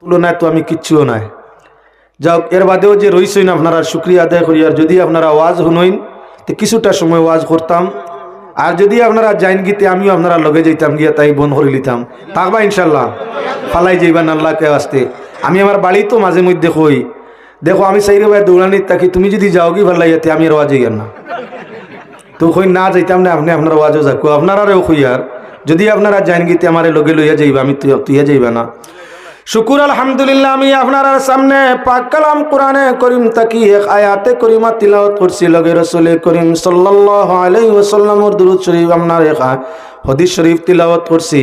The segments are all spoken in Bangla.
তুলনায় তো আমি কিচ্ছুও নাই। যাও এর বাদেও যে রইছেন আপনারা শুক্রিয়া আদায় করি। আর যদি আপনারা ওয়াজ শুনইন তো কিছুটা সময় ওয়াজ করতাম, আর যদি আপনারা যাইন গীতে আমিও আপনারা লগে যাইতাম গিয়া তাই বন্ধ করে লিতাম। থাকবা ইনশাল্লাহ, ফালাই যাইবান আল্লাহকে আসতে। আমি আমার বাড়ি তো মাঝে মধ্যে কই, দেখো আমি সাইরে ভাই দৌড়ানির থাকি, তুমি যদি যাও কি ভাল লাগিয়াতে আমি আর ওয়াজ যাইয়ার না। তো কই না যাইতাম না, আপনি আপনার ওয়াজও যাকো আপনারাও কই। আর যদি আপনারা যাইন গীতে আমার লগে লইয়া যাইবা, আমি তুইয়া যাইবা না। শুকুর আলহামদুলিল্লাহ, আমি আপনার সামনে পাক কালাম কোরআনে করিম তাকি এক আয়াতে করিমা তিলাওয়াত করছি, লগে রাসূল করিম সাল্লাল্লাহু আলাইহি ওয়াসাল্লামের দুরূদ শরীফ আপনার এক হাদিস শরীফ তিলাওয়াত করছি।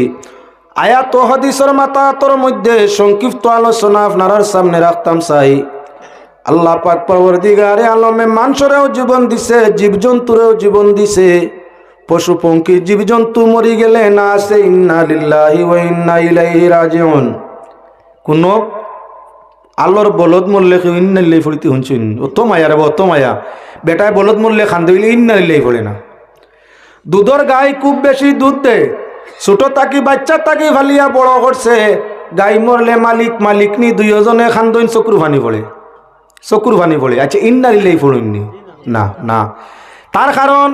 আয়াত ও হাদিসের মাতাতর মধ্যে সংক্ষিপ্ত আলোচনা আপনার সামনে রাখতাম চাই। আল্লাহ পাক পরবর্তীকারে আলমে মানুষেরও জীবন দিছে, জীবজন্তুরেও জীবন দিছে। পশু পঙ্খী জীবজন্তু মরি গেলে না আছে ইন্না লিল্লাহি ওয়া ইন্না ইলাইহি রাজিউন। কোন আল্লাহর বলদ মরলে ইন্না লিল্লাহি পড়তে শুনছেন? অত মায়া রে অত মায়া। বেটায় বলদ মরলে খান্দে হইলে ইন্না লিল্লাহি পড়ে না। দুধর গাই খুব বেশি দুধ দেয়, ছোট তাকি বাচ্চা তাকি ফালিয়া বড় করছে। গাই মরলে মালিক মালিকনি দুইজনে খান্দইন চকুর ফানি পড়ে, চকুর ফানি পড়ে। আচ্ছা ইন্না লিল্লাহি পড়েননি? না না, তার কারণ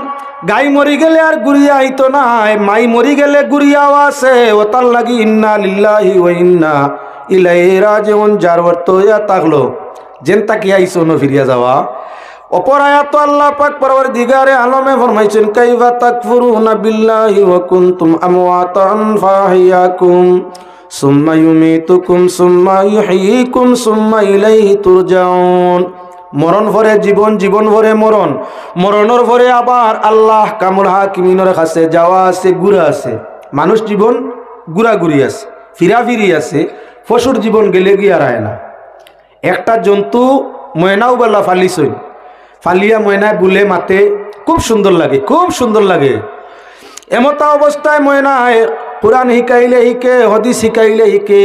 গাই মরি গেলে আর গুড়িয়া আইতো না, মাই মরি গেলে গুড়িয়াও আছে। ও তার লাগি ইন্না লিল্লাহি ওয়া ইন্না ইলাইহি রাজিউন যার অর্থ ইয়া তাকলো যেন তাকি আইছো ন ফিরিয়া যাওয়া। অপর আয়াত আল্লাহ পাক পরওয়ারদিগারে আলমে ফরমাইছেন কাইফা তাকফুরুনা বিল্লাহি ওয়া কুনতুম আমওয়াতান ফাহিয়াকুম সুম্মা ইউমিতুকুম সুম্মা ইউহয়িকুম সুম্মা ইলাইহি তুরজাউন। মরণ ভরে জীবন, জীবন ভরে মরণ, মরণের ভরে আবার আল্লাহ কামুল হাকিমিনের কাছে যাওয়া আছে, ঘুরা আছে। মানুষ জীবন ঘুরাঘুরি আছে, ফিরাফিরি আছে। পশুর জীবন গেলে গিয়ে আর না। একটা জন্তু ময়নাও বেলা ফালিছই, ফালিয়া ময়নায় বুলে মাতে, খুব সুন্দর লাগে, খুব সুন্দর লাগে। এমতা অবস্থায় ময়নায় কোরআন শিকাইলে শিকে, হদিস শিকাইলে শিকে।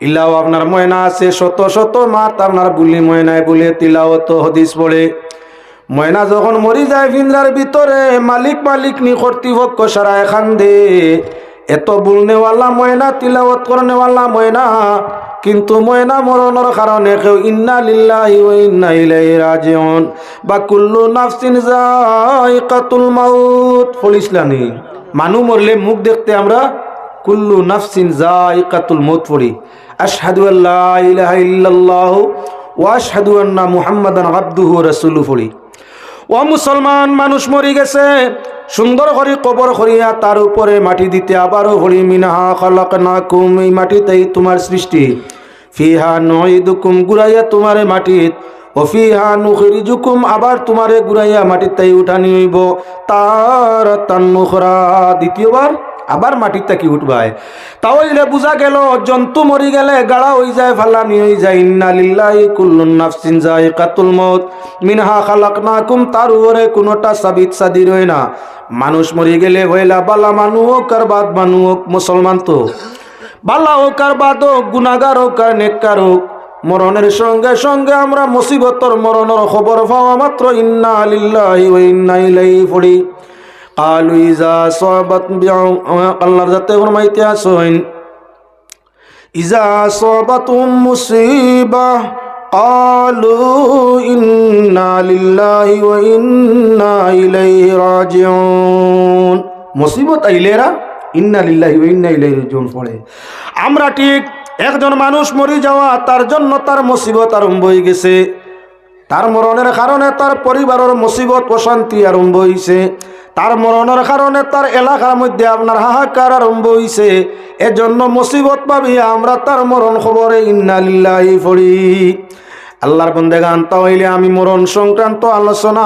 ইলাও আপনার ময়না আছে শত শত মাত আপনার বুলি ময়নায় বলে তিলাওয়াত হদিস পড়ে। ময়না যখন মরি যায় পিঞ্জার ভিতরে, মালিক মালিক নি কর্তৃপক্ষ সারা এখান দে। এত বুলনেওয়ালা ময়না, তিলাওয়াত করনেওয়ালা ময়না, কিন্তু ময়না মরণের কারণে কেউ ইন্না লিল্লাহি ওয়া ইন্না ইলাইহি রাজিউন বা কুল্লু নাফসিন যায়িকাতুল মাউত পড়িসলানি। মানুষ মরলে মুখ দেখতে আমরা কুল্লু নাফসিন যায়িকাতুল মাউত পড়ি। আশহাদু আল্লা ইলাহা ইল্লাল্লাহু ওয়া আশহাদু আন্না মুহাম্মাদান আবদুহু ওয়া রাসূলুহু পড়ি। ও মুসলমান, মানুষ মরি গেছে, সুন্দর করে কবর করিয়া তার উপরে মাটি দিতে আবারও হরি মিনহা খালাকনাকুম, এই মাটিতেই তোমার সৃষ্টি। ফিহা নুঈদুকুম, গুরাইয়া তোমারে মাটিত। ও ফিহা নুখরিজুকুম, আবার তোমারে গুরাইয়া মাটিতেই উঠানি হইব। তারাতান উখরা, দ্বিতীয়বার আবার মাটির তাকি উঠবায়। তাহলে বুঝা গেল জন্তু মরি গেলে গাড়া হয়ে যায়, ফালানি হয়ে যায়। ইন্না লিল্লাহি কুল্লুন নাফসিন যায়িকাতুল মাউত মিনহা খালাকনাকুম, তার উপরে কোনোটা সাবিত সাদির হয় না। মানুষ মরি গেলে হইলা বালা মানু হোক আর বাদ মানু হোক, মুসলমান তো বালা হোক আর বাদ হোক, গুনাগার হোক আর নেককার হোক, মরণের সঙ্গে সঙ্গে আমরা মুসিবতর মরণের খবর পাওয়া মাত্র ইন্না লিল্লাহি ওয়া ইন্না ইলাইহি পড়ি। قالوا إذا أصابت আল্লাহর যাতে ফরমাইতে আছেন إذا أصابتهم مصيبة قالوا إنا لله وإنا إليه راجعون। মুসিবত আইলেরা ইন্না লিল্লাহি ওয়া ইন্না ইলাইহি রাজিউন পড়ে। আমরা ঠিক একজন মানুষ মরে যাওয়া, তার জন্য তার মুসিবত আরম্ভ হয়ে গেছে। তার মরণের কারণে তার পরিবারের মুসিবত অশান্তি আরম্ভ হয়েছে। তার মরণের কারণে তার এলাকার মধ্যে আপনার হাহাকার আরম্ভ হয়েছে। এজন্য মুসিবত পাবিয়া আমরা তার মরণ খবরে ইন্না লিল্লাহি পড়ি। আল্লাহর বান্দাগান, তাহলে আমি মরণ সংক্রান্ত আলোচনা,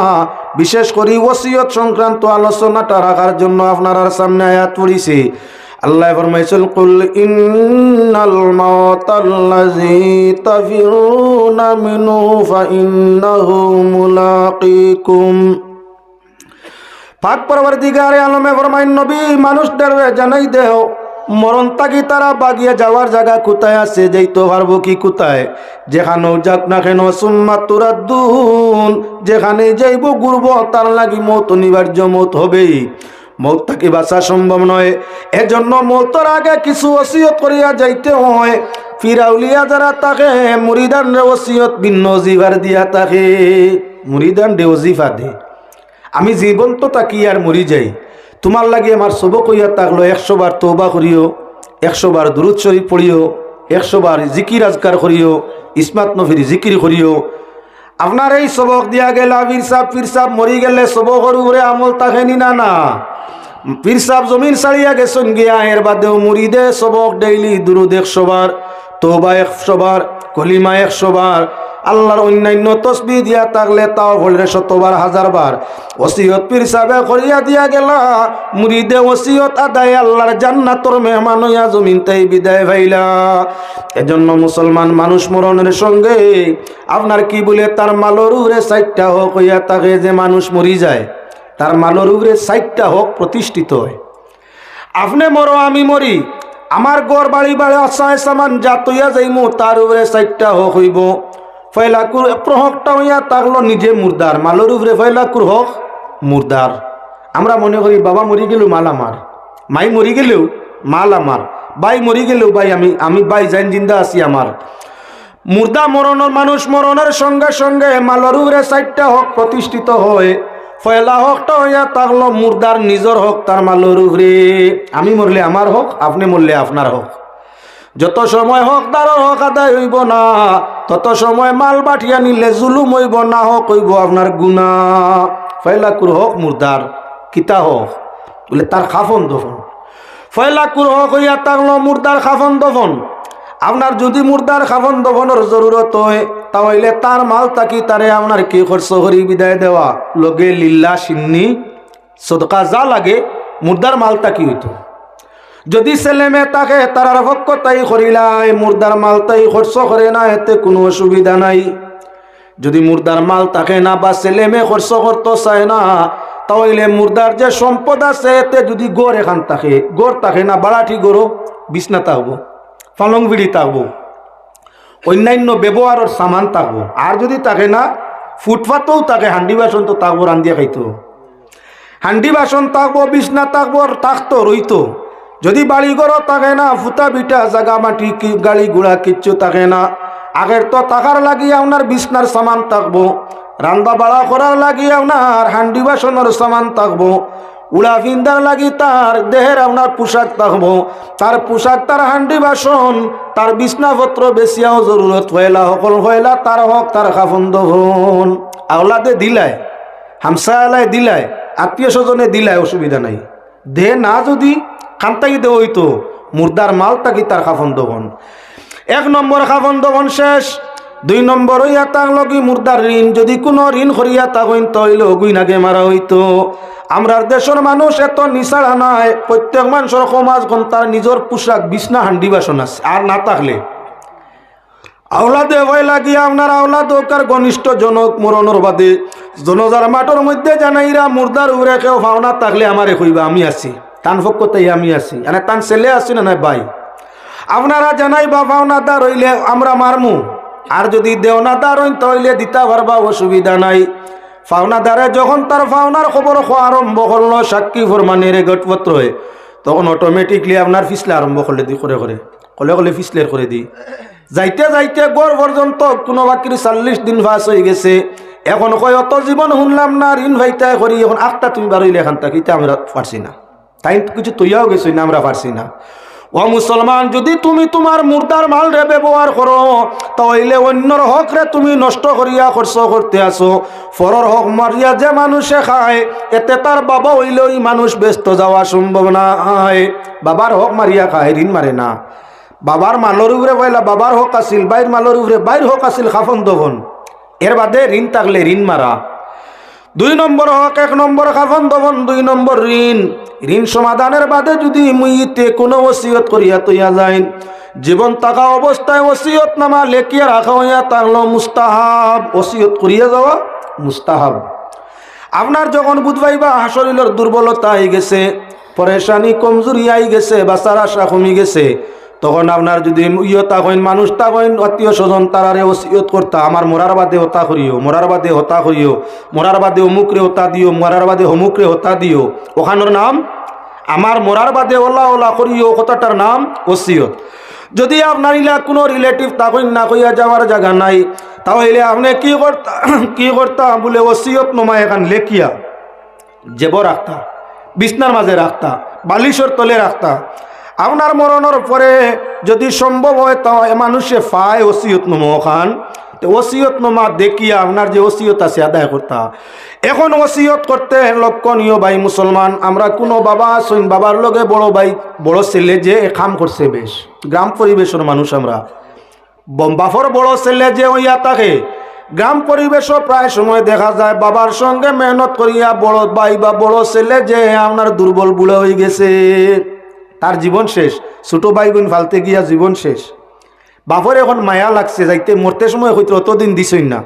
বিশেষ করে ওসিয়ত সংক্রান্ত আলোচনাটা রাখার জন্য আপনার সামনে আয়াত পড়িছি। আল্লাহ ফরমাইছেন কুল ইন্নাল মাউতাল্লাযী তাফিরুনা মিনহু ফাইন্নাহু মুলাকীকুম। পাক পরওয়ারদিগারে আলমে ফরমাইন নবী মানুষদের জানাই দেও মরণ তাকি তারা বাগিয়ে যাওয়ার জায়গা কোথায় আছে, যাইতে পারবো কি কোথায়, যেখানেও যাক না কেন সুম্মা তুরাদ্দুন, যেখানে যাইব ঘুরবো তার লাগি মত অনিবার্য, মত হবেই। মৌত থেকে বাঁচা সম্ভব নয়। এজন্য মৌতের আগে কিছু ওসিয়ত করিয়া যাইতে হয়। ফিরাউলিয়া যারা থাকে মুরিদান রে ওসিয়ত ভিন্ন জিভার দিয়া থাকে, মুরিদান রে ওজিফা দে, আমি জীবন তো তাকি আর মরি যাই, তোমার লাগে আমার সবক হইয়া থাকলো 100 বার তওবা করিও, 100 বার দুরূদ শরীফ পড়িও, 100 বার জিকির আজকার করিও, ইসমাত নফির জিকির করিও। আপনার এই সবক দিয়া গেল পীর সাহেব মরি গেলে সবকের উপরে আমল থাকেনি না? না, পীর সাহেব জমিন ছাড়িয়া গেছেন গিয়া, এর বাদেও মুরিদে সবক ডেইলি দুরূদ 100 বার, তওবা 100 বার, কলিমা 100 বার, আল্লাহর অন্যান্য তসবিহ দিয়া থাকলে তাও বললে 100 বার 1000 বার ওসিয়ত পীর সাহেবে করিয়া দিয়া গেলা। মুরিদে ওসিয়ত আদায় আল্লাহর জান্নাতর মেহমান হইয়া জমিন তাই বিদায় ভাইলা। এজন্য মুসলমান মানুষ মরণের সঙ্গে আপনার কি বলে তার মালর উপরে 4টা হক হইয়া থাকে, যে মানুষ মরি যায় তার মালর উপরে 4টা হক প্রতিষ্ঠিত হয়। আপনি মরো আমি মরি, আমার গড় বাড়ি বাড়ি আশায় সামান যা তৈয়া যাইমু তার উপরে 4টা হক হইব। ফয়লাকুর প্রহকটা হইয়া থাকলো নিজে মুর্দার, মালর উপরে ফয়লাকুর হক মুর্দার। আমরা মনে করি বাবা মরি গেলেও মাল আমার, মাই মরি গেলেও মাল আমার, ভাই মরি গেলেও ভাই আমি ভাই যাইন জিন্দা আছি আমার। মুর্দা মরণের মানুষ মরণের সঙ্গে সঙ্গে মালর উপরে 4টা হক প্রতিষ্ঠিত হয়। পয়লা হকটা হইয়া থাকলো মুর্দার নিজের হক তার মালর উপরে। আমি মরলে আমার হক, আপনি মরলে আপনার হক। যত সময় হকদারের হক আদায় হইব না, তত সময় মাল বাঠিয়া নিলে জুলুম হইব না, হক হইব আপনার গুনাহ। ফয়লাকুর হক মুর্দার কিতা হক বলে তার খাফন দফন। ফয়লাকুর হক হইয়া থাকলো মুর্দার খাফন দফন। আপনার যদি মুর্দার খাফন দফনের জরুরত হয় তাহলে তার মাল তাকি তারে আপনার কি খরচ করি বিদায় দেওয়া, লগে লিল্লা সিন্নি সদকা যা লাগে মুর্দার মাল তাকি হইতো। যদি ছেলে মেয়ে থাকে তার পক্ষ তাই করিলাই, মুর্দার মাল তাই খরচ করে না, এতে কোনো অসুবিধা নাই। যদি মুর্দার মাল থাকে না বা ছেলে মেয়ে খরচ করতে চায় না, তাহলে মুর্দার যে সম্পদ আছে এতে যদি গড় এখান থাকে, গড় থাকে না বাড়াটি গড়ো বিছনা থাকবো, পালং বিড়ি থাকবো, অন্যান্য ব্যবহারের সামান থাকবো। আর যদি থাকে না ফুটপাতেও থাকে, হান্ডি বাসন তো থাকবো, রান্ধিয়া খাইতো, হান্ডি বাসন থাকবো, বিছনা থাকবো, থাকতো রইতো। যদি বাড়ি ঘর থাকে না, ফুটা বিটা জাগা মাটি গাড়ি ঘোড়া কিচ্ছু থাকে না, আগের তো টাকার লাগি আপনার বিছনার সামান থাকবো, রান্না বাড়া করার লাগি আপনার হান্ডি বাসনের সামান থাকবো, উড়া ফিন্দার লাগি তার দেহের আপনার পোশাক থাকবো, তার পোশাক তার হান্ডি বাসন তার বিছনাপত্র বেশিয়াও জরুরত হইলা, সকল হইলা তার হক তার খাফন দফন। আওলাদে দিলায়, হামসা এলায় দিলায়, আত্মীয় স্বজনে দিলায়, অসুবিধা নাই। দে না যদি কান্তাই দে হইতো, মুর্দার মাল তাকি তার খাফন দফন। 1 নম্বর খাফন দফন শেষ। 2 নম্বর হইয়া থাকলো কি মুর্দার ঋণ। যদি কোনো ঋণ করিয়া থাকেন তাহলে অগুইনাকে মারা হইতো। আমরার দেশের মানুষ এত নিছাড়া নাই, প্রত্যেক মানুষের সমাজ তার নিজের পোশাক বিছনা হান্ডি বাসন আছে। আর না থাকলে আওলাদে ভয় লাগিয়া আপনার আওলাদ ওকার ঘনিষ্ঠ জনক মরণের বাদে জনজার মাঠের মধ্যে জানাইরা মুর্দার উড়ে কেউ ভাওনা থাকলে আমারে কইবা আমি আছি, তান পক্ষতেই আমি আছি, মানে তান ছেলে আছি না নাই ভাই, আপনারা জানাই বা ভাওনাদার হইলে আমরা মারমু। আর যদি দেওনাদার হইন তাহলে দিতা পারবা, অসুবিধা নাই। ফাওনাদারে যখন তার ফাওনার খবর আরম্ভ করলো, সাক্ষী ফরমানের গটপত্র হয়ে, তখন অটোমেটিকলি আপনার ফিসলে আরম্ভ করলে দি করে করে কলে কলে ফিসলের করে দি যাইতে যাইতে গড় পর্যন্ত কোনো বাকির 40 দিন পাস হয়ে গেছে। এখন কয় অত জীবন শুনলাম না, ঋণ ভাইতাই করি, এখন আটটা তুমি বারইলে এখান থাকি আমরা পারছি না, তাই কিছু তৈয়াও গেছি না, আমরা পারছি না। ও মুসলমান, যদি তুমি তোমার মুর্দার মাল রে ব্যবহার করো তাহলে অন্যর হক রে তুমি নষ্ট করিয়া খরচ করতে আসো। ফরর হক মারিয়া যে মানুষে খায় এতে তার বাবা হইলে ওই মানুষ ব্যস্ত যাওয়া সম্ভব নাই। বাবার হক মারিয়া খায়, ঋণ মারে না। বাবার মালর উপরে পয়লা বাবার হক আছিল, বাইর মালর উপরে বাইর হক আছিল খাফন দফন, এর বাদে ঋণ থাকলে ঋণ মারা। 2 নম্বর হক, 1 নম্বর খাফন দফন, 2 নম্বর ঋণ। ঋণ সমাধানের বাদে যদি মুইতে কোনো ওসিয়ত করিয়া তৈয়া যায়, জীবন থাকা অবস্থায় ওসিয়ত নামা লেখিয়া রাখা হইয়া থাকলো মুস্তাহাব, ওসিয়ত করিয়া যাওয়া মুস্তাহাব। আপনার যখন বুঝবাইবা শরীরের দুর্বলতা হয়ে গেছে, পরেশানি কমজোরি আই গেছে, বাঁচার আশা কমে গেছে, তখন আপনার যদি ইয়তা কইন মানুষ তা কইন আত্মীয় স্বজন তারারে ওসিয়ত করতা আমার মরার বাদে হতা করিও, মরার বাদে হতা করিও, মরার বাদে অমুকরে হতা দিও, মরার বাদে অমুকরে হতা দিও। ওখানোর নাম আমার মরার বাদে ওলা ওলা করিও, কথাটার নাম ওসিয়ত। যদি আপনার ইলা কোনো রিলেটিভ তা কইন না কইয়া যাওয়ার জায়গা নাই, তাহলে আপনি কি করতা বলে ওসিয়ত নোমা এখান লেখিয়া জেব রাখতা, বিছনার মাঝে রাখতা, বালিশের তলে রাখতা। আপনার মরণের পরে যদি সম্ভব হয় তা মানুষে পায় ওসিয়ত নোমা খান, ওসিয়ত নোমা দেখিয়া আপনার যে ওসিয়ত আছে আদায় করতা। এখন ওসিয়ত করতে লক্ষণীয় ভাই মুসলমান, আমরা কোনো বাবা আসুন, বাবার লগে বড় ভাই বড় ছেলে যে কাম করছে, বেশ গ্রাম পরিবেশের মানুষ আমরা, বাফর বড় ছেলে যে হইয়া থাকে, গ্রাম পরিবেশও প্রায় সময় দেখা যায় বাবার সঙ্গে মেহনত করিয়া বড় ভাই বা বড় ছেলে যে আপনার দুর্বল বুড়া হয়ে গেছে, তার জীবন শেষ, ছোট ভাই বোন ফালতে গিয়া জীবন শেষ। বাপর এখন মায়া লাগছে, যাইতে মরতে সময় হইতে অতদিন দিছই না।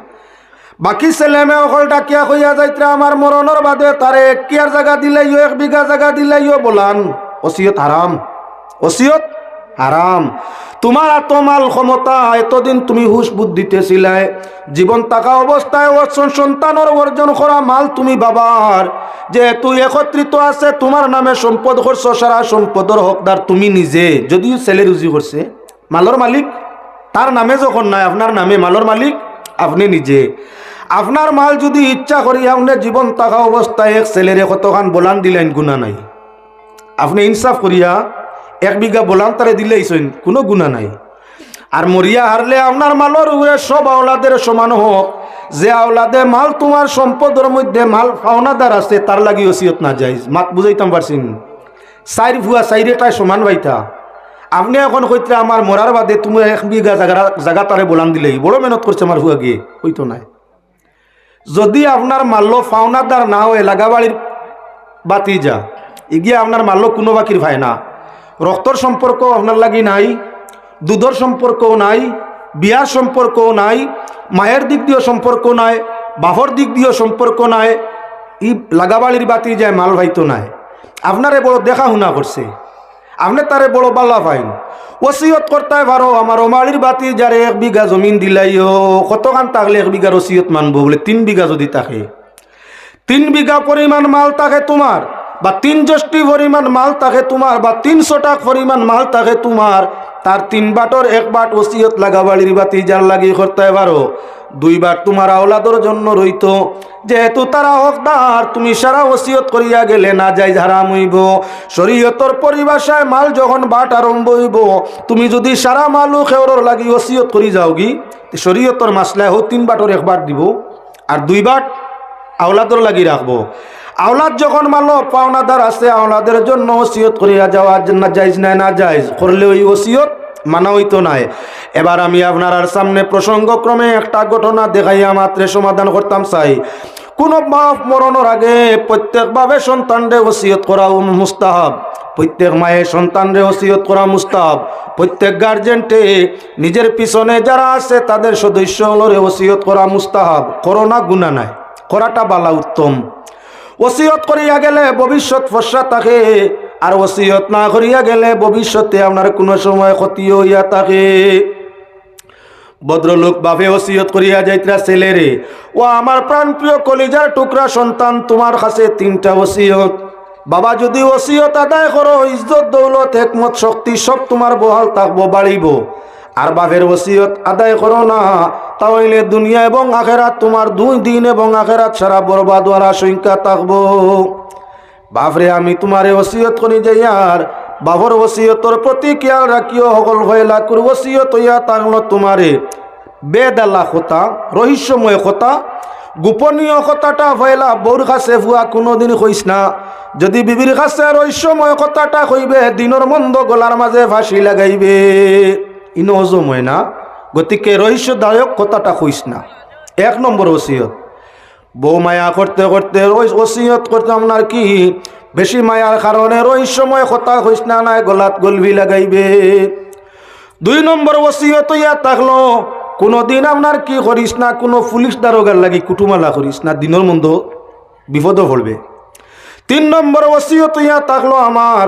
বাকি ছেলে মেয়ে অকল ডাকিয়া কইয়া যাইতে আমার মরণের বাদে তারে 1 কিয়ার জায়গা দিলাইও, 1 বিঘা জায়গা দিলাইও, বলান ওসিয়ত হারাম, ওসিয়ত হারাম। তোমার এত মাল ক্ষমতা, এতদিন তুমি হুশ বুদ্ধিতে ছিলাই, জীবন থাকা অবস্থায় সন্তানের অর্জন করা মাল তুমি বাবার যে তুই একত্রিত আছে, তোমার নামে সম্পদ করছো, সারা সম্পদের হকদার তুমি নিজে। যদিও ছেলে রুজি করছে, মালর মালিক তার নামে যখন নাই, আপনার নামে মালর মালিক আপনি নিজে। আপনার মাল যদি ইচ্ছা করি আপনি জীবন থাকা অবস্থায় এক ছেলেরে কতখান বলান দিলেন, গুণা নাই। আপনি ইনসাফ করিয়া 1 বিঘা বলান তারে দিলেইছেন, কোনো গুণা নাই। আর মরিয়া হারলে আপনার মালর উপরে সব আওলাদের সমান হোক, যে আওলাদে মাল তোমার সম্পদের মধ্যে মাল পাওনাদার আছে তার লাগি ওসিয়ত না যাইজ। মাত বুঝাইতাম পারছেন? 4 ভুয়া 4টাই সমান বাইতা। আপনি এখন কইতে আমার মরার বাদে তুমি 1 বিঘা জায়গা তারে বলান দিলেই, বড় মেহনত করছে আমার হুয়া গিয়ে, হইতো নাই। যদি আপনার মাল্য পাওনাদার না হয়, লাগাবাড়ির বাতি যা এগিয়ে আপনার মাল্য কোনো বাকির ভাই না, রক্তর সম্পর্ক আপনার লাগি নাই, দুধর সম্পর্কও নাই, বিয়ার সম্পর্কও নাই, মায়ের দিক দিয়েও সম্পর্ক নাই, বাপর দিক দিয়েও সম্পর্ক নাই, ই লাগাবাড়ির বাতি যায় মাল ভাইতো নাই। আপনারে বড় দেখা শুনা করছে, আপনি তারে বড় বাল্লা পাইন, ওসিয়ত করতে পারো আমার ওমালির বাতি যারে 1 বিঘা জমিন দিলাইও, কতখান থাকলে 1 বিঘার ওসিয়ত মানবো বলে 3 বিঘা যদি থাকে, 3 বিঘা পরিমাণ মাল থাকে তোমার, বা 3 জ্যৈষ্ঠী পরিমাণ মাল থাকে তোমার, বা 300 টাকা পরিমাণ মাল থাকে তোমার, তার 3 বাটর 1 বাট ওসিয়ত লাগাবাড়ির বাতি যার লাগি করতে পারো, 2 বাট তোমার আওলাদর জন্য রইত। যেহেতু তারা হকদার, তুমি সারা ওসিয়ত করিয়া গেলে না যাই হারাম হইব। শরীয়তর পরিভাষায় মাল যখন বাট আরম্ভ হইব, তুমি যদি সারা মালু খেওরর লাগি ওসিয়ত করি যাও গি, শরীয়তর মাসলায় হোক 3 বাটর 1 বাট দিব, আর 2 বাট আওলাদর লাগি রাখবো। আওলাদ যখন মালো পাওনাদার আছে, আওলাদের জন্য ওসিয়ত করিয়া যাওয়া না যাইজ না, না যাইজ করলে ওই ওসিয়ত মানা হইতো নাই। এবার আমি আপনার সামনে প্রসঙ্গক্রমে একটা ঘটনা দেখাইয়া মাত্রে সমাধান করতাম চাই। কোন বাপ মরণের আগে প্রত্যেক ভাবে সন্তানরে ওসিয়ত করা মুস্তাহাব, প্রত্যেক মায়ের সন্তানরে ওসিয়ত করা মুস্তাহাব, প্রত্যেক গার্জেনটে নিজের পিছনে যারা আছে তাদের সদস্য হলরে ওসিয়ত করা মুস্তাহাব। করোনা গুনাহ নাই, করাটা বালা উত্তম। ওসিয়ত করিয়া গেলে ভবিষ্যৎ ফসা থাকে, আর ওসিয়ত না করিয়া গেলে ভবিষ্যতে আপনার কোনো সময় ক্ষতি হইয়া থাকে। ভদ্রলোক বাপে ওসিয়ত করিয়া যাইতরা ছেলেরে, ও আমার প্রাণপ্রিয় কলিজার টুকরা সন্তান, তোমার কাছে 3টা ওসিয়ত। বাবা যদি ওসিয়ত আদায় করো, ইজ্জত দৌলত হিকমত শক্তি সব তোমার বহাল থাকবো, বাড়িব। আর বাপের ওসিয়ত আদায় করো না, তাহলে দুনিয়া এবং আখেরাত তোমার 2 দিন এবং আখেরাত সারা বরবাদ হওয়ার আশঙ্কা থাকবো। বাপরে আমি তোমারে ওসিয়ত করি যাই, আর বাবর ওসিয়তর প্রতি খেয়াল রাখিও, সকল ভয়লা করি ওসিয়ত হইয়া থাকলো তোমারে বেদালা কথা, রহস্যময় কথা, গোপনীয় কথাটা ভয়লা বউর কাছে ভুয়া কোনোদিন কইস না। যদি বিবির কাছে রহস্যময় কথাটা কইবে, দিনের মন্দ গলার মাঝে ফাঁসি লাগাইবে, ইনো হজম হয় না। গতিকে রহস্যদায়ক কথাটা কইস না। 1 নম্বর ওসিয়ত। বউ মায়া করতে করতে ওসিয়ত করতে আপনার কি বেশি মায়ার কারণে রহস্যময় কথা কইস না, নাই গলাত গলবি লাগাইবে। 2 নম্বর ওসিয়ত ইয়া থাকলো, কোনোদিন আপনার কি করিস না, কোনো পুলিশ দারোগার লাগি কুটুমালা করিস না, দিনের মন্দ বিপদও পড়বে। 3 নম্বর ওসিয়ত ইয়া থাকলো, আমার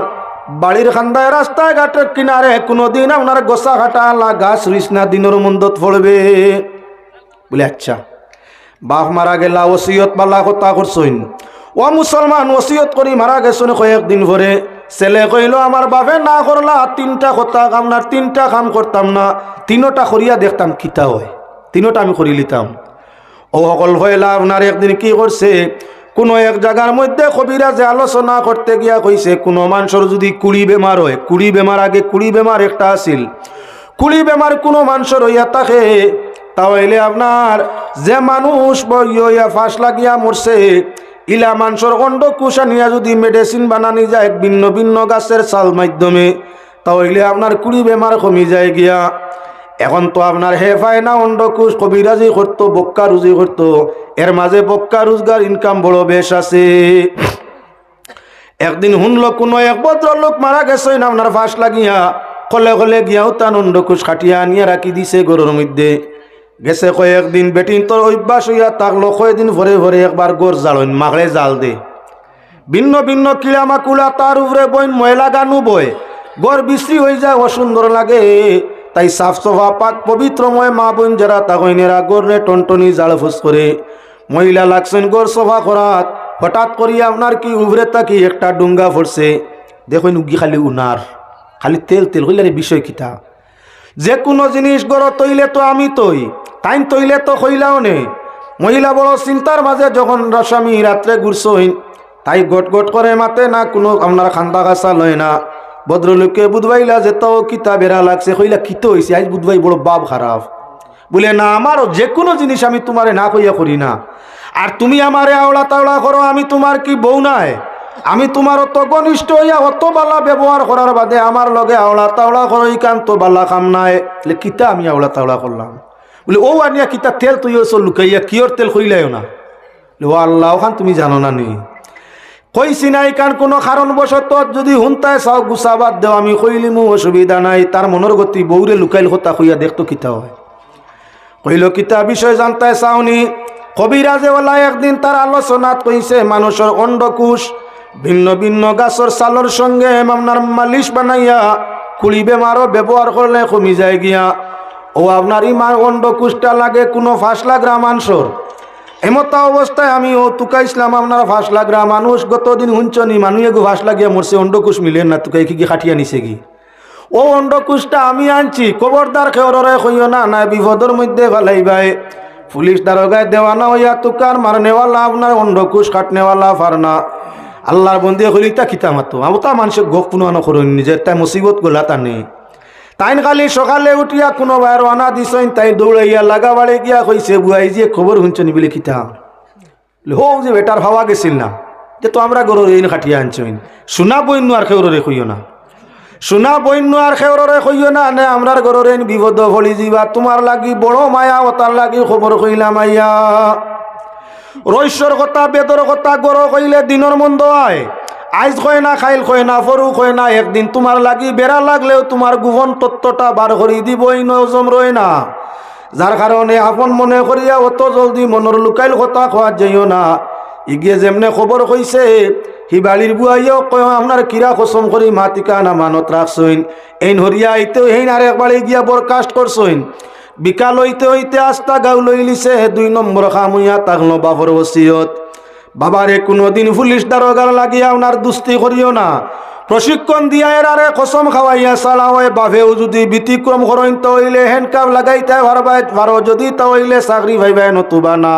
বাড়ির খান্দায় রাস্তায় ঘাটের কিনারে কোনোদিন আপনার গোসা ঘাটা আলা গাছ রইস না, দিনের মন্দত পড়বে বলে। আচ্ছা বাপ মারা গেলা, ওসিয়ত বালা কথা করছইন। ও মুসলমান, ওসিয়ত করি মারা গেছুন কয়েকদিন পরে ছেলে কইল আমার বাপে না করলা তিনটা কথা কাম না, তিনটা কাম করতাম না, তিনোটা করিয়া দেখতাম কিতা হয়, তিনোটা আমি করি লিতাম। ও সকল হইলা আপনার একদিন কি করছে, কোনো এক জায়গার মধ্যে কবিরাজে আলোচনা করতে গিয়া কইছে কোনো মানুষের যদি কুড়ি বেমার হয়, কুড়ি বেমার আগে কুড়ি বেমার একটা আছিল, কুড়ি বেমার কোনো মানুষের হইয়া থাকে তাহলে আপনার যে মানুষ বইয়া ফাঁস লাগিয়া মরছে ইলা মানুষের অন্ডকোষ নিয়ে যদি মেডিসিন বানানি যায় ভিন্ন ভিন্ন গাছের চাল মাধ্যমে, তাহলে আপনার কুড়ি বেমার কমি যায় গিয়া। এখন তো আপনার হে পায় না অন্ডকোষ, কবিরাজি করতো, বক্কা রুজি করতো, এর মাঝে বক্কা রোজগার ইনকাম বড় বেশ আছে। একদিন শুনলো কোনো এক ভদ্রলোক মারা গেছে আপনার ফাঁস লাগিয়া, কলে কলে গিয়াও তার অন্ডকোষ খাটিয়া আনিয়া রাখি দিছে গরুর মধ্যে। গেছে কয়েকদিন বেটিন তোর অভ্যাস হইয়া থাকলো, কয়েকদিন ভরে ভরে একবার গোর জ্বালইন মাগড়ে জাল দে, ভিন্ন ভিন্ন কিলা মাকুলা তার উপরে বইন ময়লা গানু বয়, গোর বিশ্রী হয়ে যায়, অসুন্দর লাগে। তাই সাফ সফা পাক পবিত্রময় মা বোন যারা তাকইনেরা গোরে টনটনি জাল ফুস করে মহিলা লাগছেন গোর সফা করাত। হঠাৎ করিয়া আপনার কি উভরে তাকি একটা ডুঙ্গা পড়ছে, দেখুন উগি খালি উনার খালি তেল তেল হইলে বিষয় কিতা। যে কোনো জিনিস গড় তৈলে তো আমি তৈ, তাইন তৈলে তো হইলাও নে। মহিলা বড় চিন্তার মাঝে যখন স্বামী রাত্রে ঘুরছইন, তাই গট গট করে মাতে না, কোনো আপনার খান্দা গাছা লয় না। ভদ্রলোককে বুধবাইলা যে তো কিতা বেড়া লাগছে, কইলা কিতো হয়েছে আজ বুধবাই বড় বাপ খারাপ। বলে না আমারও যে কোনো জিনিস আমি তোমারে না কইয়া করি না, আর তুমি আমারে আওড়া তাওড়া করো, আমি তোমার কি বউ নাই? আমি তোমার অত ঘনিষ্ঠ হইয়া অত বালা ব্যবহার করার বাদে আমার লগে আওড়া তাওড়া করো, ইকান তো বালা কাম নাই। বলে কিতা আমি আওড়া তাওড়া করলাম? বলে ও আনিয়া কিতা তেল তুই লুকাইয়া কিয়র তেল কইলাইও না। ও আল্লাহ ওখান তুমি জানো না নি? কইছি নাই কারণ কোনো কারণবশত যদি হুনতায় চাও গুছাবাদ দেও, আমি কইলিমু অসুবিধা নাই। তার মনের গতি বউরে লুকাইল কথা কইয়া দেখতো কিতা হয়। কইল কিতা বিষয় জানতায় চাওনি? কবিরাজে ওলা একদিন তার আলোচনাত কইছে মানুষের অন্ডকোষ ভিন্ন ভিন্ন গাছের চালর সঙ্গে আপনার মালিশ বানাইয়া কুড়ি বেমারও ব্যবহার করলে কমি যায় গিয়া। ও আপনার ইমার অন্ডকোষটা লাগে কোনো ফাঁস লাগরা মানুষের। এমতা অবস্থায় আমি ও তুকাইছিলাম আপনার ফাঁস লাগরা মানুষ গতদিন হুঞ্চনি মানুষ এগো ফাঁস লাগিয়া মরছে, অন্ডকোষ মিলেন না, তুকাই কি খাটিয়া নিছে কি? ও অন্ডকোষটা আমি আনছি, খবরদার খেওরে কইও না, না বিপদের মধ্যে ফেলাইবাই। পুলিশ দারোগায় দেওয়ানা হইয়া তুকার মারনেওয়ালা আপনার অন্ডকোষ কাটনেওয়ালা ফারনা। আল্লাহর বন্দি হইতা কিতা মাতো আমতা মানুষের গোপ পুনানো করুন, নিজের তাই মুসিবত গোলা তা নেই। তাইন খালি সকালে উঠিয়া কোনো বাইর আনা দিছইন, তাই দৌড়াইয়া লাগা বাড়ি গিয়া কইছে বুয়াই যে খবর শুনছেন বলে কিতা হো যে বেটার ভাবা গেছিল না যে তো আমরা গরুর এই খাটিয়া আনছইন। সোনা বইন আর খেউরে কইও না, সোনা বইন আর খেউরে কইও না, নে আমরার গরুর এই বিপদ ফলি যাবা। তোমার লাগি বড় মায়া, ও তার লাগি খবর কইলাম আইয়া। রৈশ্বর কথা বেদর কথা গরো কইলে দিনের মন্দ হয়। আইজ কয় না, খাইল কয় না, ফরু কয় না, একদিন তোমার লাগি বেড়া লাগলেও তোমার গোপন তত্ত্বটা বার করি দিবই, নজম রয় না। যার কারণে আপন মনে করিয়া অত জলদি মনের লুকাইল কথা খোয়া যাইও না। ইগিয়ে যেমনে খবর কইছে হি বাড়ির বুয়াইও কয় আপনার কিরা কসম করি মাতিকা না মানত রাখছইন। এই হরিয়া আইতেও হেইন আর একবারে গিয়া বরকাস্ট করছইন। বিকাল হইতে হইতে আস্তা গাও লইলিছে, 2 নম্বর খামুইয়া তাকলো বাপর ওসিয়ত। বাবারে কোনোদিন পুলিশ দারোগার লাগিয়া আপনার দুস্তি করিও না, প্রশিক্ষণ দিয়া এরারে কসম খাওয়াইয়া চালাও। বাপেও যদি ব্যতিক্রম করেন তাহলে হ্যান্ডকাপ লাগাইতে পারো, যদি তাহলে চাকরি ভাইবাই নতুবা না।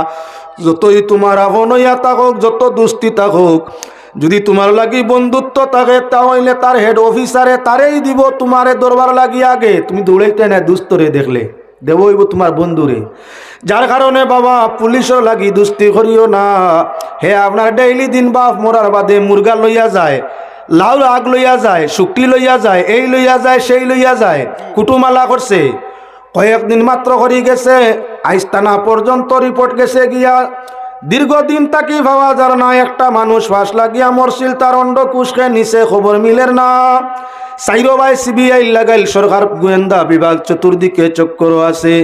যতই তোমার আপন হইয়া থাকুক, যত দুস্তি থাকুক, যদি তোমার লাগি বন্ধুত্ব থাকে তাহলে তার হেড অফিসারে তারেই দিব তোমারে দরবার লাগি আগে। তুমি দৌড়াইতে না দুস্তরে দেখলে দেবইব তোমার বন্ধুরে। যার কারণে বাবা পুলিশও লাগি দুস্তি করিও না। হে আপনার ডেইলি দিন বাপ মরার বাদে মুরগা লইয়া যায়, লাউ আগ লইয়া যায়, শুকটি লইয়া যায়, এই লইয়া যায়, সেই লইয়া যায়, কুটুমালা করছে। কয়েকদিন মাত্র করি গেছে, আইস্তানা পর্যন্ত রিপোর্ট গেছে গিয়া। দীর্ঘদিন তাকি ভাবা যার না একটা মানুষ ফাঁস লাগিয়া মরছিল, তার অন্ডকোষকে নিচে খবর মিলের না। সাইরোবাই সিবিআই লাগাইল, সরকার গোয়েন্দা বিভাগ চতুর্দিকে চক্কর আছে।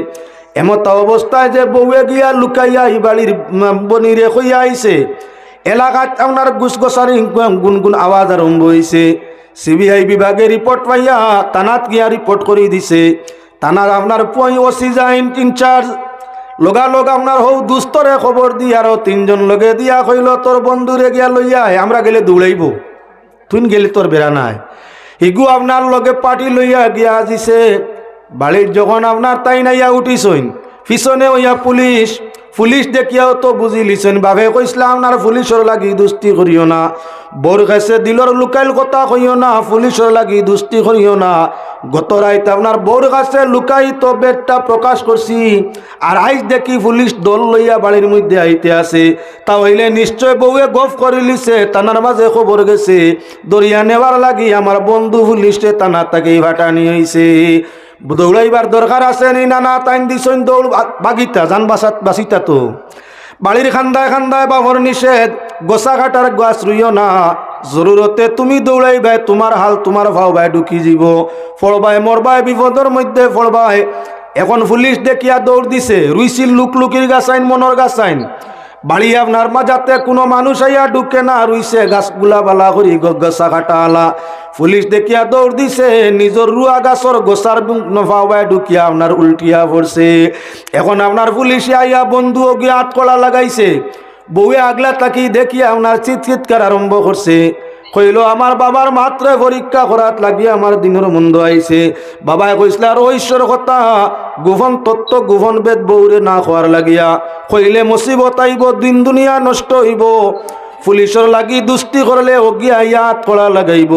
এমতা অবস্থায় যে বউয়ে গিয়া লুকাইয়া এই বাড়ির বনিরে হইয়া আইছে। এলাকাত আপনার গুছগছারি গুনগুন আওয়াজ আরম্ভ হয়েছে। সিবিআই বিভাগে রিপোর্ট পাইয়া থানাত গিয়া রিপোর্ট করে দিছে। থানার আপনার ওসি জাইন ইনচার্জ লগালগ আপনার হৌ দুস্তরে খবর দিয়ে আরো 3 জন লগে দিয়া কইল তোর বন্ধুরে গিয়া লইয়া আমরা গেলে দৌড়াইব, তুই গেলে তোর বেড়া নাই। ইগু আপনার লগে পার্টি লইয়া গিয়া দিছে। বাড়ির যখন আপনার তাই নাইয়া উঠিছইন, পিছনে হইয়া পুলিশ দেখিয়াও তো বুঝি লিছেন। বাবে কইসলা আপনার পুলিশের লাগি দুস্তি করিও না, বোর কাছে দিলর লুকাইল কথা কইও না, পুলিশের লাগি দুস্তি করিও না। গত রাইতে আপনার বোর কাছে লুকাই তো বেদটা প্রকাশ করছি, আর আইজ দেখি পুলিশ দল লইয়া বাড়ির মধ্যে আইতে আছে। তা হইলে নিশ্চয় বউয়ে গফ করে লিছে, তানার মাঝে খবর গেছে দরিয়া নেওয়ার লাগি আমার বন্ধু পুলিশে তানা তাকে ভাটানি হইছে। দৌড়াইবার দরকার আছে নি? না তাইন দিছইন দৌড় বাগিতা যান বাসিতা। তো বাড়ির খান্দায় খান্দায় বাবর নিষেধ, গোসা কাটার গাছ রুইও না। জরুরতে তুমি দৌড়াইবাই, তোমার হাল তোমার ভাও ভাই ঢুকি যাব, ফড়বাই মরবাই বিপদের মধ্যে ফড়বাই। এখন পুলিশ দেখিয়া দৌড় দিছে, রুইছিল লুকলুকির গাছাইন মনের গাছাইন। বাড়ি আপনার মাঝাতে কোনো মানুষ আইয়া ঢুকে না, রুইছে গাছগুলা বালা করি গসা কাটা আলা। পুলিশ দেখিয়া দৌড় দিছে, নিজের রুয়া গাছর গোসার নফাওয়ায় ঢুকিয়া আপনার উল্টিয়া পড়ছে। এখন আপনার পুলিশে আইয়া বন্ধু গিয়া আটকলা লাগাইছে। বউয়ে আগলা তাকি দেখিয়া আপনার চিৎকার আরম্ভ করছে। কইল আমার বাবার মাত্র পরীক্ষা করাত লাগিয়া আমার দিনের মন্দ আইছে। বাবায় কইসলা রহস্যর কথা, গোপন তত্ত্ব গোপন বেদ বউরে না খোয়ার লাগিয়া। কইলে মুসিবত আইব, দিন দুনিয়া নষ্ট হইব। পুলিশের লাগি দুস্তি করলে অগিয়া ইয়াত করা লাগাইব।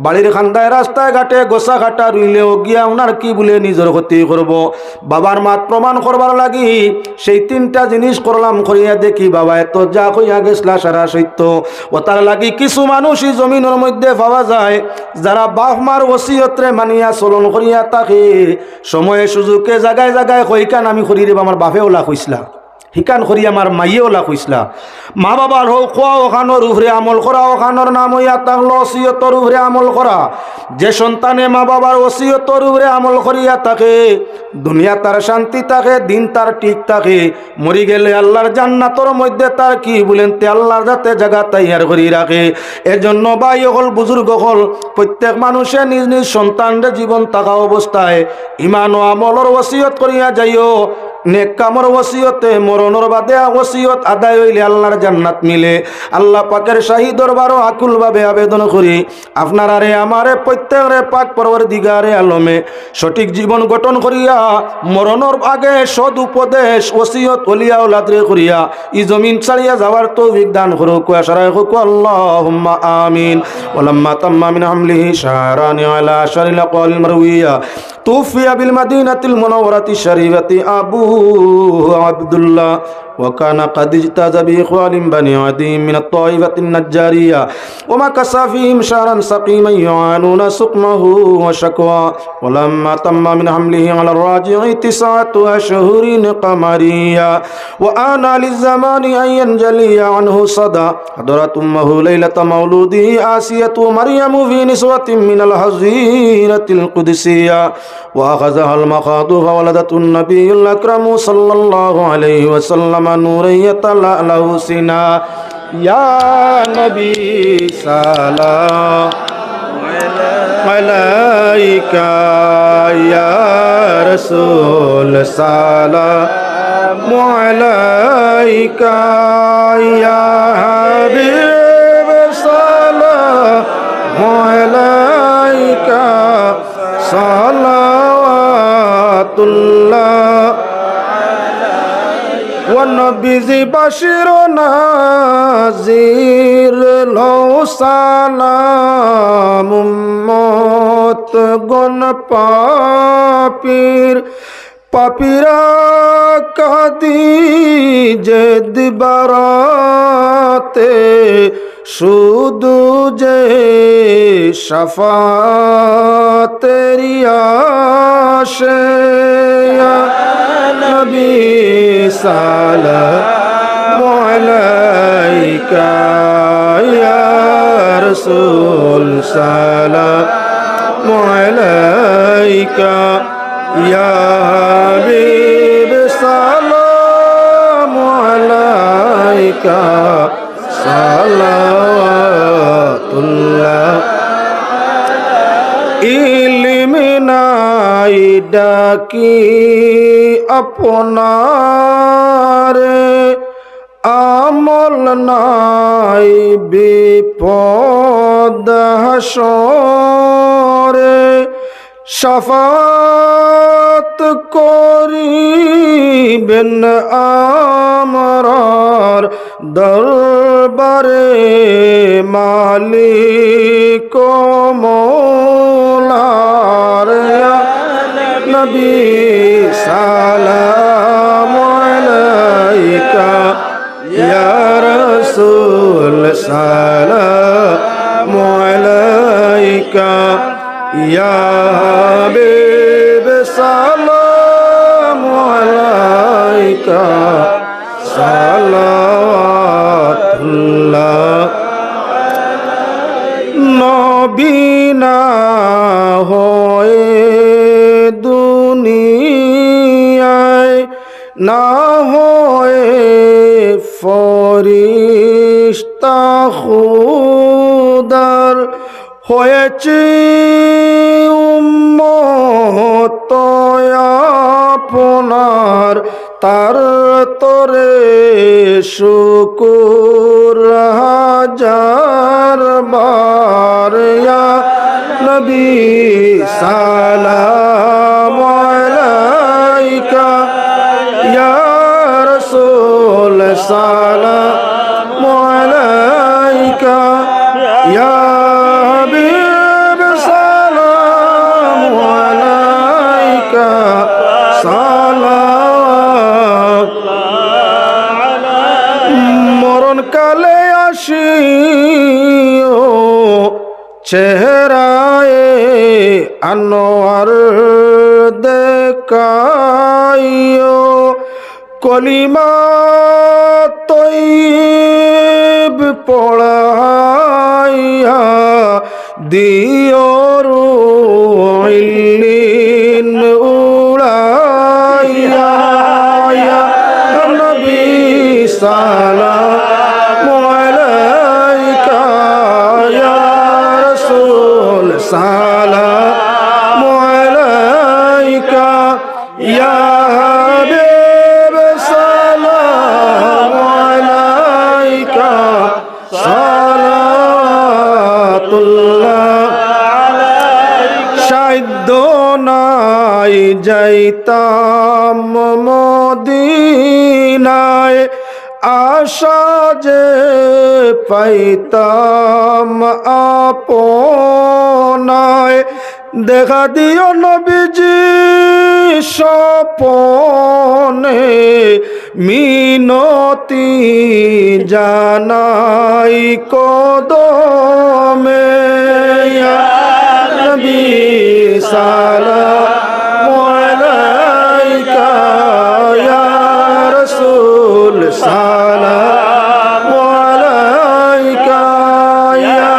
বাড়ির খান্দায় রাস্তায় ঘাটে গোসা ঘাটা রইলে অগিয়া ওনার কি বলে নিজের ক্ষতি করব। বাবার মাত প্রমাণ করবার লাগি সেই 3টা জিনিস করলাম, করিয়া দেখি বাবা এত যা কইয়া গেছলা সারা সত্য। ও তার লাগি কিছু মানুষই জমিনের মধ্যে পাওয়া যায় যারা বাপ মার ওসিয়তরে মানিয়া চলন করিয়া থাকে। সময়ে সুযোগে জায়গায় জায়গায় কইকান আমি করি রে আমার বাপে ওলা কইসলা, হিকান করি আমার মাইয়ে ওলা কইসলা। মা বাবার হোক খোয়া ওখানোর উপরে আমল করা, ওখানোর নাম হইয়া থাকলো ওসিয়তর উপরে আমল করা। যে সন্তানে মা বাবার ওসিয়তর উপরে আমল করিয়া থাকে, দুনিয়া তার শান্তি থাকে, দিন তার ঠিক থাকে। মরি গেলে আল্লাহর জান্নাতর মধ্যে তার কি বলেন তে আল্লাহর যাতে জায়গা তৈয়ার করি রাখে। এর জন্য ভাই হল বুজুর্গ হল প্রত্যেক মানুষের নিজ নিজ সন্তানদের জীবন থাকা অবস্থায় ইমান ও আমলর ওসিয়ত করিয়া যাইও। নেক কামর ওসিয়তে মরণের বাদে ওসিয়ত আদায় হইলে আল্লাহর জান্নাত মিলে। আল্লাহ পাকের শাহী দরবারও আকুল ভাবে আবেদন করি আপনারা রে আমারে প্রত্যেকরে পাক পরওয়ারদিগারে আলমে সঠিক জীবন গঠন করিয়া মরণের আগে সদ উপদেশ ওসিয়ত ওলিয়া ওলাদরে করিয়া ই জমিন ছাড়িয়া যাওয়ার তৌফিক দান করুক। আশরায় হুক আল্লাহুম্মা আমিন। ওয়ালাম্মা তাম্মা মিন হামলিহি শাহরানি আলা শারিল আকাল মারউইয়া তুফিয়া বিল মাদিনাতিল মুনাওয়ারাতি শরীফাতি আবু আব্দুল্লাহ وكان قد اجتاز بإخوان بني عدي من الطائفة النجارية ومكث فيهم شهرا سقيما يعانون سقمه وشكوى. ولما تم من حمله على الراجع 9 أشهر قمرية وآن للزمان أن ينجلي عنه صدى حضرت أمه ليلة مولوده آسية مريم في نسوة من الحظيرة القدسية وأخذها المخاض فولدته النبي الأكرم صلى الله عليه وسلم نورا يتلألأ سنا. يا نبي سلام عليك يا رسول سلام عليك يا حبيب سلام عليك صلوات الله والنبي بشير نذير له سلام موت গণ পাপীরা কাঁদি যে দিবারাতে শুধু যে শাফাতেরি আশে নবী সালাম আলাইকা ইয়া রাসূল সালাম আলাইকা ইয়া হাবিব সালাম আলাইকা সালাওয়াতুল্লাহ ডাকি আপনারে আমল নাই বিপদ হাসরে শাফাত করিবেন আমরার দরবারে মালিক মওলার ইয়া নবী সালাম আলাইকা ইয়া রাসূল সালাম আলাইকা ইয়া হাবিব সালাম আলাইকা সালাওয়াতুল্লাহ নবী না হয়ে দুনিয়ায় না হয়ে ফরিশতা খুদার হয়েছে উম্মত আপনার তার তরে শুকুর হাজার বার ইয়া নবী সালাম আলাইকা ইয়া রাসূল সালাম আলাইকা ইয়া হাবিব সালাম আলাইকা সালাম মরণ কালে আসিও চেহারায় আনোয়ার দেখাইও কলিমা তৈব পড়াইয়া দিও রুইলিন উড়াইয়া ইয়া নবী সালাম আলাইকা ইয়া রাসূল সালাম আলাইকা ইয়া হাবিব সালাম আলাইকা সালাতুল্লাহ সাধ্য নাই যাইতাম মদিনায় আশা যে পাইতাম আপনায় দেখা দিও নবীজি স্বপনে মিনতি জানাই কদমে ইয়া নবী সালাম আলাইকা ইয়া রাসূল সালাম আলাইকা ইয়া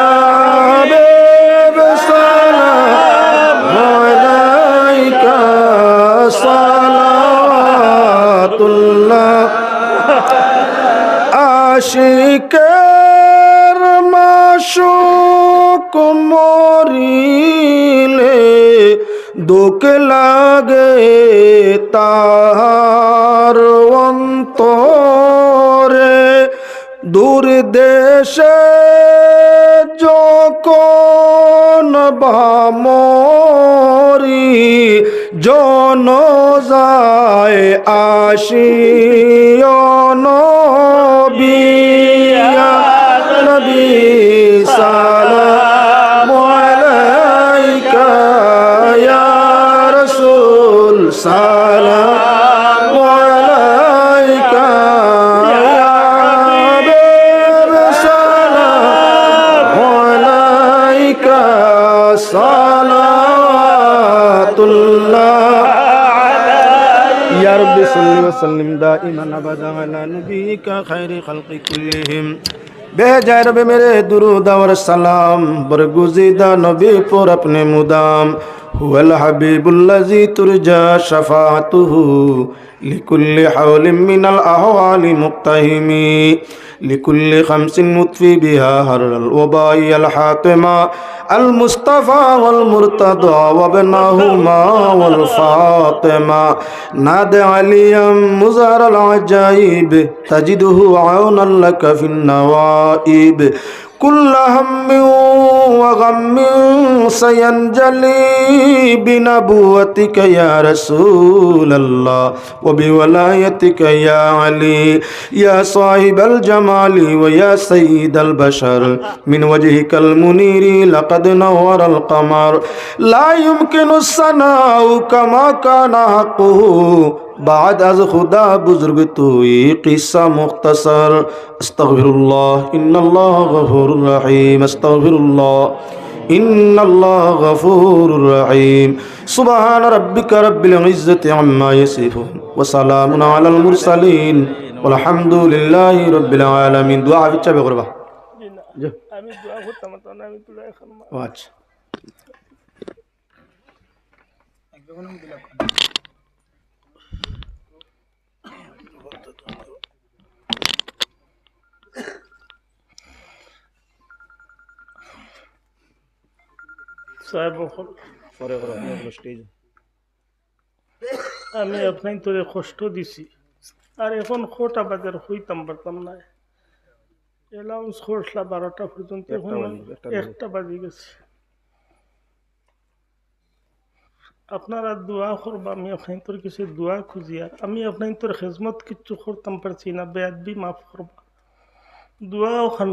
হাবিব সালাম আলাইকা সালাওয়াতুল্লাহ আশিকের মাশুক মরিলে দুঃখ লাগে তার অন্তরে দূর দেশে যখন বামরি জন যায় আসিও নবী ইয়া নবী সালাম আলাইকা ইয়া রাসূল সালাম আলাইকা ইয়া হাবিব সালাম আলাইকা সালাওয়াতুল্লাহ ইয়া রাব্বি সাল্লি ওয়া সাল্লিম দাইমান আবাদা আলা নবিয়িকা খায়রি খালকি কুল্লিহিম बेजाय रब मेरे दुरूद और सलाम बरगुज़ीदा नबी पर अपने मुदाम هو الحبيب الذي ترجى شفاعته لكل حول من الأهوال مقتهم لكل خمس نطفي بها هر الوباء الحاكمة المصطفى والمرتضى وابنهما والفاطمة نادى عليا مزار العجائب تجده عونا لك في النوائب كل هم وغم سينجلي بنبوتك يا رسول الله وبولايتك يا علي يا صاحب الجمال ويا سيد البشر من وجهك المنير لقد نور القمر لا يمكن الثناء كما كان حقه بعد از خدا بزرگ توی قصہ مختصر استغفر الله ان الله غفور رحیم استغفر الله ان الله غفور رحیم سبحان ربك رب العزة عما يصفون وسلام على المرسلين والحمد لله رب العالمين دعاء বিচ্ছা বে করবা আমি দোয়া করতাম না আমি তো এখন আচ্ছা সাহেব পরে করো স্টেজ আমি আপনার তোরে কষ্ট দিছি আর এখন খোটা বাজার হইতাম পারতাম না এলাউন্স করছিলাম 12টা পর্যন্ত এখন 1টা বাজে গেছে আপনারা দোয়া করবা আমি আপনার তোর কিছু দোয়া খুঁজি আর আমি আপনার তোর খেজমত কিচ্ছু করতাম পারছি না বেয়াদবি মাফ করবা দোয়া ওখান